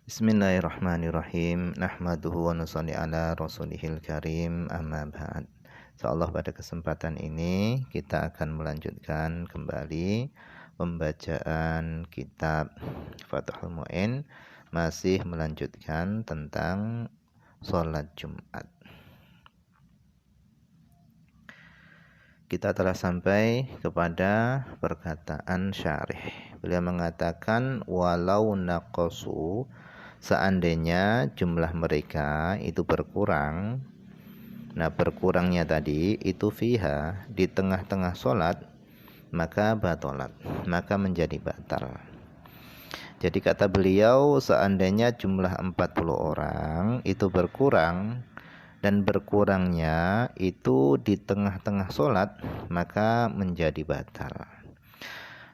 Bismillahirrahmanirrahim. Nahmaduhu wa nusalli ala rasulihil karim, amma ba'd. Insyaallah pada kesempatan ini kita akan melanjutkan kembali pembacaan kitab Fathul Mu'in, masih melanjutkan tentang sholat Jumat. Kita telah sampai kepada perkataan syarih. Beliau mengatakan walau naqasu, seandainya jumlah mereka itu berkurang. Nah, berkurangnya tadi itu fiha, di tengah-tengah sholat, maka batolat, maka menjadi batal. Jadi kata beliau, seandainya jumlah 40 orang itu berkurang, dan berkurangnya itu di tengah-tengah sholat, maka menjadi batal.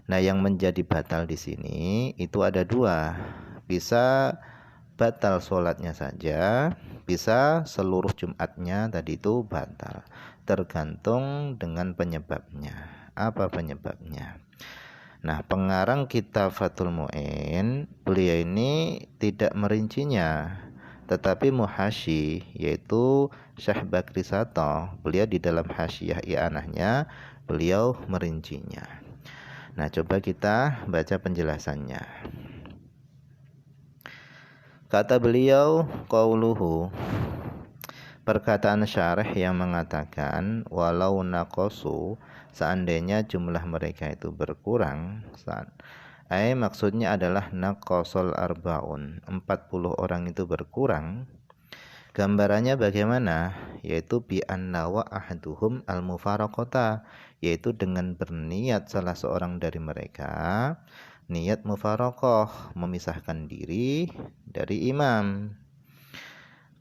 Nah, yang menjadi batal di sini itu ada dua. Bisa batal sholatnya saja, bisa seluruh Jumatnya tadi itu batal. Tergantung dengan penyebabnya. Apa penyebabnya? Nah, pengarang kitab Fathul Mu'in, beliau ini tidak merincinya, tetapi muhasyi, yaitu Syekh Bakri Sato, beliau di dalam hasyiyah i'anahnya beliau merincinya. Nah, coba kita baca penjelasannya. Kata beliau, qauluhu, perkataan syarih yang mengatakan walau naqasu, seandainya jumlah mereka itu berkurang, maksudnya adalah naqasal arbaun, 40 orang itu berkurang. Gambarannya bagaimana? Yaitu bi anna wa ahaduhum al-mufaraqata, yaitu dengan berniat salah seorang dari mereka niat mufaraqah, memisahkan diri dari imam.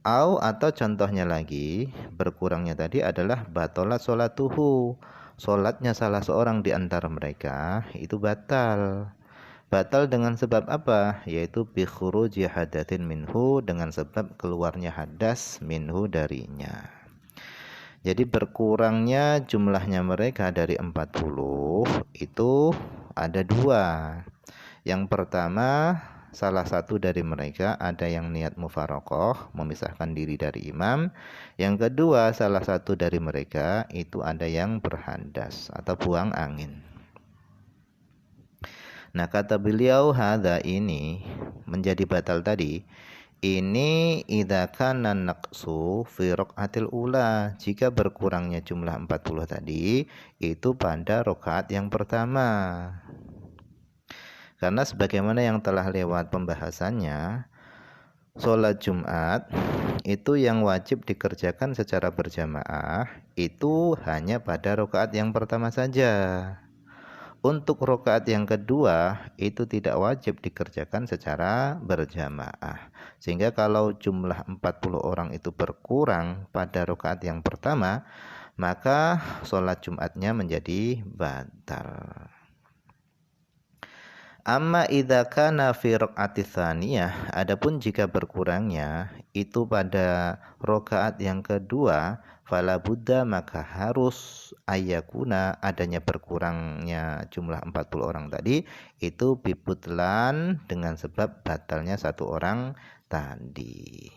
Atau contohnya lagi, berkurangnya tadi adalah batolat sholatuhu, sholatnya salah seorang di antara mereka itu batal. Batal dengan sebab apa? Yaitu bi khuruji hadatsin minhu, dengan sebab keluarnya hadas minhu darinya. Jadi berkurangnya jumlahnya mereka dari 40 itu ada dua. Yang pertama, salah satu dari mereka ada yang niat mufaraqah, memisahkan diri dari imam. Yang kedua, salah satu dari mereka itu ada yang berhadas atau buang angin. Nah, kata beliau, hadza, ini menjadi batal tadi, ini idza kana naqsu fi raqatil ula, jika berkurangnya jumlah 40 tadi itu pada rakaat yang pertama. Karena sebagaimana yang telah lewat pembahasannya, sholat Jumat itu yang wajib dikerjakan secara berjamaah itu hanya pada rakaat yang pertama saja. Untuk rakaat yang kedua itu tidak wajib dikerjakan secara berjamaah. Sehingga kalau jumlah 40 orang itu berkurang pada rakaat yang pertama, maka sholat Jumatnya menjadi batal. Amma idza kana fi raq'ati tsaniyah, adapun jika berkurangnya itu pada rakaat yang kedua, fala budda, maka harus ayakuna, adanya berkurangnya jumlah 40 orang tadi itu bibutlan, dengan sebab batalnya satu orang tadi.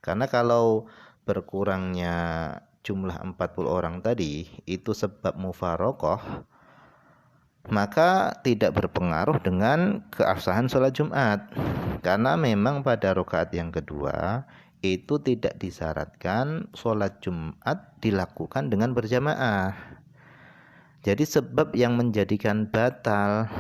Karena kalau berkurangnya jumlah 40 orang tadi itu sebab mufaraqah, maka tidak berpengaruh dengan keabsahan sholat Jumat. Karena memang pada rakaat yang kedua itu tidak disyaratkan sholat Jumat dilakukan dengan berjamaah. Jadi sebab yang menjadikan batal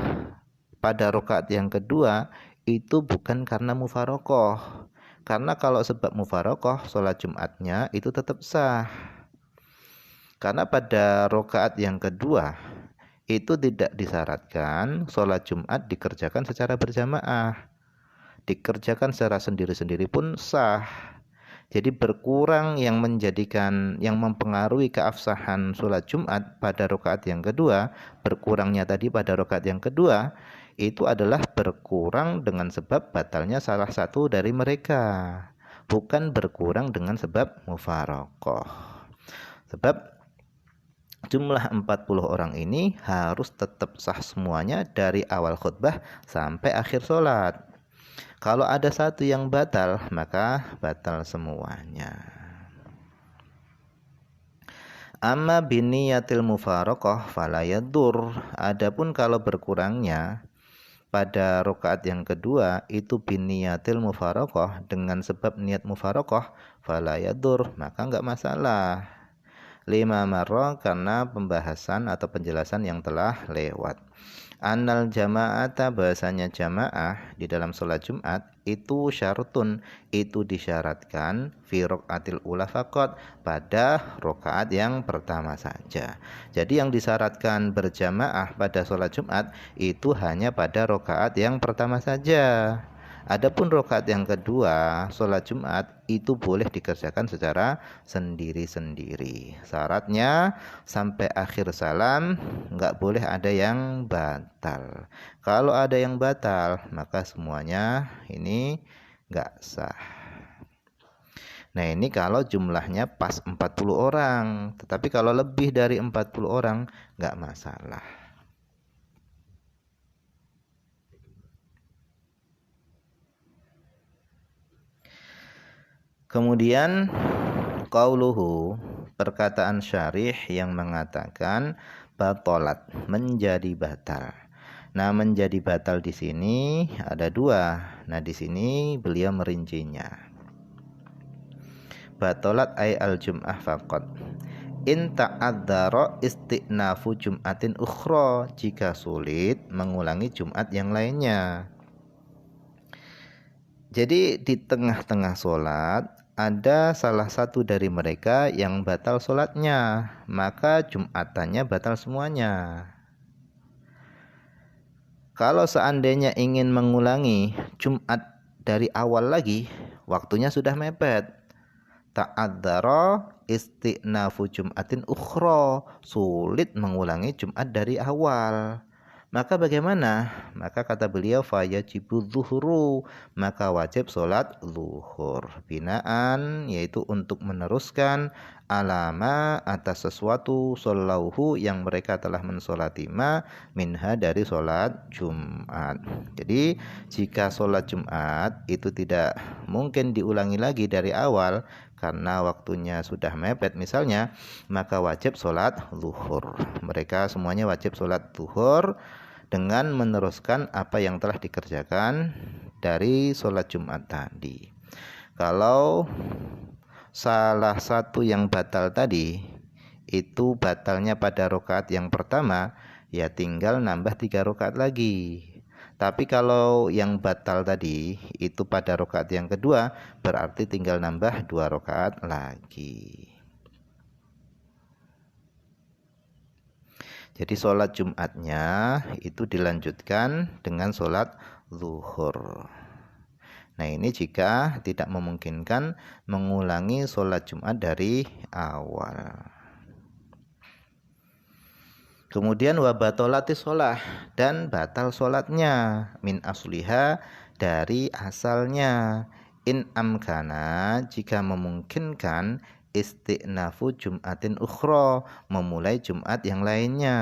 pada rakaat yang kedua itu bukan karena mufaraqah. Karena kalau sebab mufaraqah, sholat Jumatnya itu tetap sah. Karena pada rakaat yang kedua itu tidak disyaratkan sholat Jumat dikerjakan secara berjamaah. Dikerjakan secara sendiri-sendiri pun sah. Jadi berkurang yang mempengaruhi keabsahan sholat Jumat pada rakaat yang kedua, berkurangnya tadi pada rakaat yang kedua, itu adalah berkurang dengan sebab batalnya salah satu dari mereka, bukan berkurang dengan sebab mufaraqah. Sebab jumlah 40 orang ini harus tetap sah semuanya dari awal khutbah sampai akhir sholat. Kalau ada satu yang batal, maka batal semuanya. Amma biniyatil mufaraqah fala yadur. Adapun kalau berkurangnya pada rakaat yang kedua itu biniyatil mufaraqah dengan sebab niat mufaraqah fala yadur, maka enggak masalah. Lima marrah karena pembahasan atau penjelasan yang telah lewat. Annal jama'ata bahasanya jamaah di dalam sholat Jumat itu syartun, itu disyaratkan fi raqatil ula faqat, pada rakaat yang pertama saja. Jadi yang disyaratkan berjamaah pada sholat Jumat itu hanya pada rakaat yang pertama saja. Adapun rakaat yang kedua sholat Jumat itu boleh dikerjakan secara sendiri-sendiri. Syaratnya sampai akhir salam nggak boleh ada yang batal. Kalau ada yang batal maka semuanya ini nggak sah. Nah ini kalau jumlahnya pas 40 orang. Tetapi kalau lebih dari 40 orang nggak masalah. Kemudian qauluhu, perkataan syarih yang mengatakan batolat, menjadi batal. Nah, menjadi batal di sini ada dua. Nah, di sini beliau merincinya. Batolat ay al-jum'ah faqat. In ta'adzara isti'nafu jum'atin ukhra, jika sulit mengulangi Jumat yang lainnya. Jadi di tengah-tengah sholat ada salah satu dari mereka yang batal sholatnya, maka Jumatannya batal semuanya. Kalau seandainya ingin mengulangi Jumat dari awal lagi, waktunya sudah mepet. Ta'adzara isti'nafu Jum'atin ukhra, sulit mengulangi Jumat dari awal. Maka bagaimana? Maka kata beliau fayajibu zuhru, maka wajib sholat zuhur. Binaan yaitu untuk meneruskan alama atas sesuatu sholauhu yang mereka telah mensolatima minha dari sholat Jumat. Jadi jika sholat Jumat itu tidak mungkin diulangi lagi dari awal karena waktunya sudah mepet misalnya, maka wajib sholat zuhur. Mereka semuanya wajib sholat zuhur dengan meneruskan apa yang telah dikerjakan dari sholat Jumat tadi. Kalau salah satu yang batal tadi itu batalnya pada rakaat yang pertama, ya tinggal nambah 3 rakaat lagi. Tapi kalau yang batal tadi itu pada rakaat yang kedua, berarti tinggal nambah 2 rakaat lagi. Jadi sholat Jumatnya itu dilanjutkan dengan sholat zuhur. Nah ini jika tidak memungkinkan mengulangi sholat Jumat dari awal. Kemudian wabatolati sholah, dan batal sholatnya min asliha, dari asalnya. In amkana, jika memungkinkan isti'nafu Jum'atin ukhra, memulai Jumat yang lainnya.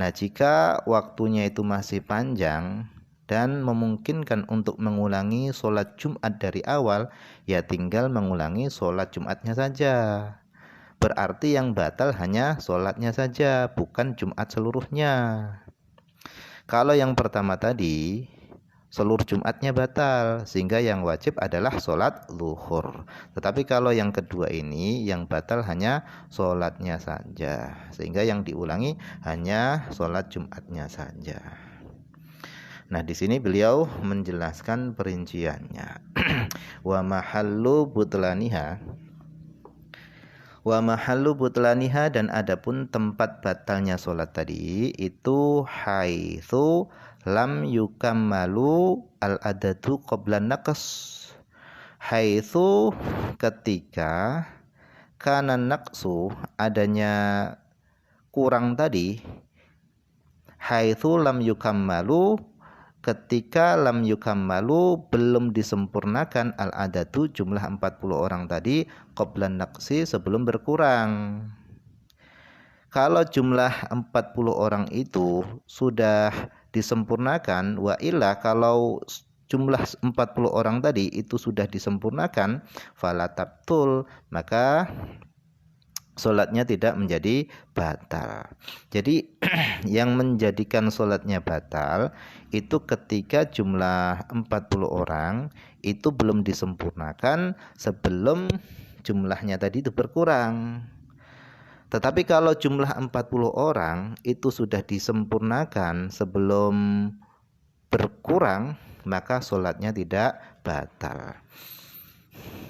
Nah jika waktunya itu masih panjang dan memungkinkan untuk mengulangi sholat Jumat dari awal, ya tinggal mengulangi sholat Jumatnya saja. Berarti yang batal hanya sholatnya saja, bukan Jumat seluruhnya. Kalau yang pertama tadi seluruh Jumatnya batal, sehingga yang wajib adalah sholat zuhur. Tetapi kalau yang kedua ini yang batal hanya sholatnya saja, sehingga yang diulangi hanya sholat Jumatnya saja. Nah di sini beliau menjelaskan perinciannya. Wa mahallu butlaniha, wa mahallu butlaniha, dan adapun tempat batalnya sholat tadi itu haitsu lam yukammalu al-adadu qablan naqs, haitsu ketika kana naqsu adanya kurang tadi, haitsu lam yukammalu ketika lam yukammalu belum disempurnakan al-adadu jumlah 40 orang tadi qablan naqsi sebelum berkurang. Kalau jumlah 40 orang itu sudah disempurnakan, wa illa kalau jumlah 40 orang tadi itu sudah disempurnakan, fala tabtul, maka sholatnya tidak menjadi batal. Jadi yang menjadikan sholatnya batal itu ketika jumlah 40 orang itu belum disempurnakan sebelum jumlahnya tadi itu berkurang. Tetapi kalau jumlah 40 orang itu sudah disempurnakan sebelum berkurang, maka sholatnya tidak batal.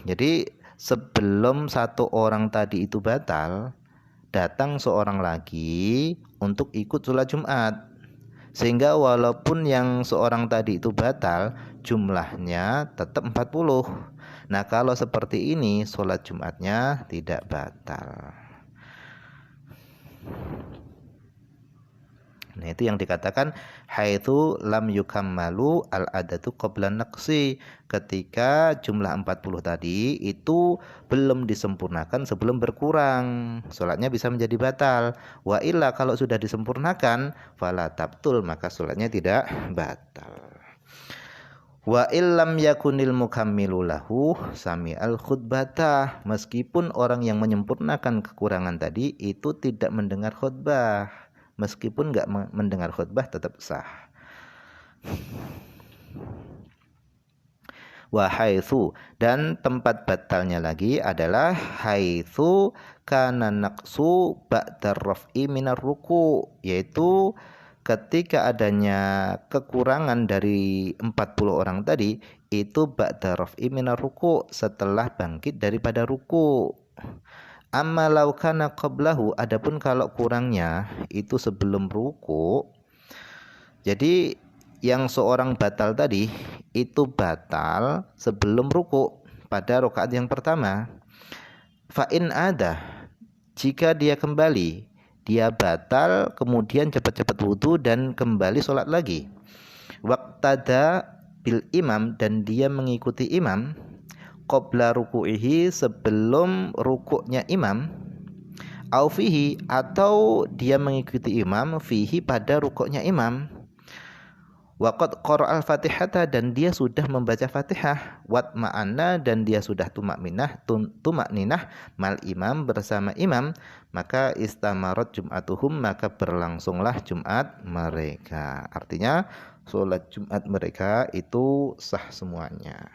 Jadi sebelum satu orang tadi itu batal, datang seorang lagi untuk ikut sholat Jumat. Sehingga walaupun yang seorang tadi itu batal, jumlahnya tetap 40. Nah, kalau seperti ini sholat Jumatnya tidak batal. Nah, itu yang dikatakan haitsu lam yukammalu al-adatu qabla naqsi, ketika jumlah 40 tadi itu belum disempurnakan sebelum berkurang, salatnya bisa menjadi batal. Wa illa, kalau sudah disempurnakan, fala tabtul, maka salatnya tidak batal. Wa illam yakunil mukammilu lahu sami'al khutbata, meskipun orang yang menyempurnakan kekurangan tadi itu tidak mendengar khutbah, meskipun enggak mendengar khutbah tetap sah. Wa haitsu, dan tempat batalnya lagi adalah haitsu kana naqsu ba'da raf'i minar ruku', yaitu ketika adanya kekurangan dari 40 orang tadi itu ba'da raf'i minar ruku', setelah bangkit daripada ruku'. Amma law kana qablahu, adapun kalau kurangnya itu sebelum ruku', jadi yang seorang batal tadi itu batal sebelum ruku' pada rakaat yang pertama. Fa in ada, jika dia kembali, dia batal kemudian cepat-cepat wudu dan kembali sholat lagi. Waqtada bil imam, dan dia mengikuti imam qabla ruku'ihi, sebelum rukuknya imam, au fihi, atau dia mengikuti imam fihi, pada rukuknya imam. Waqad qara'al fatihata, dan dia sudah membaca Fatihah, wat ma'ana, dan dia sudah tumakninah mal imam, bersama imam, maka istamarat jum'atuhum, maka berlangsunglah Jumat mereka. Artinya sholat Jumat mereka itu sah semuanya.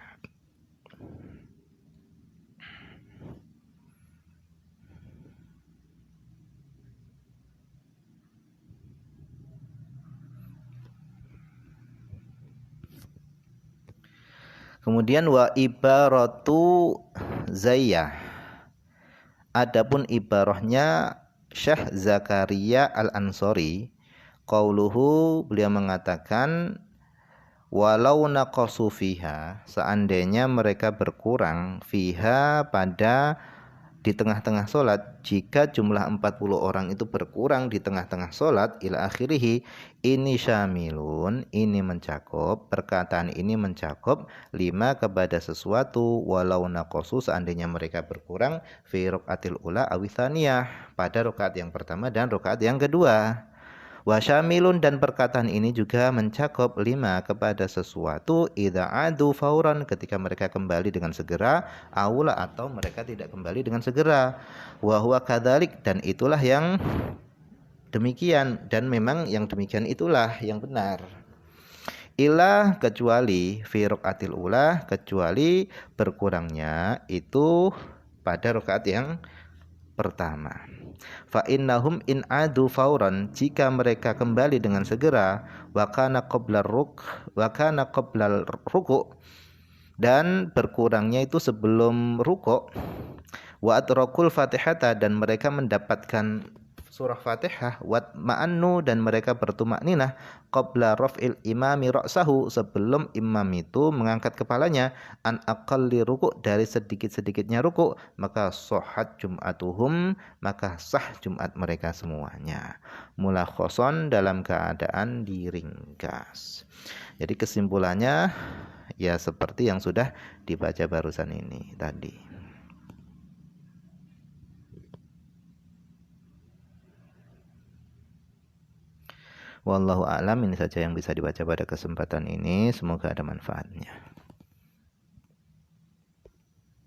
Kemudian wa ibaratu Zayyah, adapun ibarahnya Syekh Zakaria Al-Ansori, qauluhu, beliau mengatakan walau naqasu fiha, seandainya mereka berkurang fiha, pada di tengah-tengah solat, jika jumlah 40 orang itu berkurang di tengah-tengah solat, ila akhirih, ini syamilun, ini mencakup, perkataan ini mencakup lima, kepada sesuatu, walau naqasu, seandainya mereka berkurang fi raqatil ula awithaniyah, pada rakaat yang pertama dan rakaat yang kedua. Wa syamilun, dan perkataan ini juga mencakup lima, kepada sesuatu idza adu fauran, ketika mereka kembali dengan segera, aula, atau mereka tidak kembali dengan segera. Wa huwa kadzalik, dan itulah yang demikian, dan memang yang demikian itulah yang benar. Ila, kecuali fi raqatil ula, kecuali berkurangnya itu pada rakaat yang pertama. Fa innahum in adu fauran, jika mereka kembali dengan segera, wa kana qabla ruku', dan berkurangnya itu sebelum ruku', wa atrakul fatihata, dan mereka mendapatkan surah Fatihah, wat ma'annu, dan mereka bertumakninah qabla raf'il imami ra'sahu, sebelum imam itu mengangkat kepalanya, an aqalli ruku', dari sedikit-sedikitnya ruku', maka sahhat jum'atuhum, maka sah Jumat mereka semuanya. Mulakhoson, dalam keadaan diringkas. Jadi kesimpulannya ya seperti yang sudah dibaca barusan ini tadi. Wallahu a'lam, ini saja yang bisa dibaca pada kesempatan ini, semoga ada manfaatnya.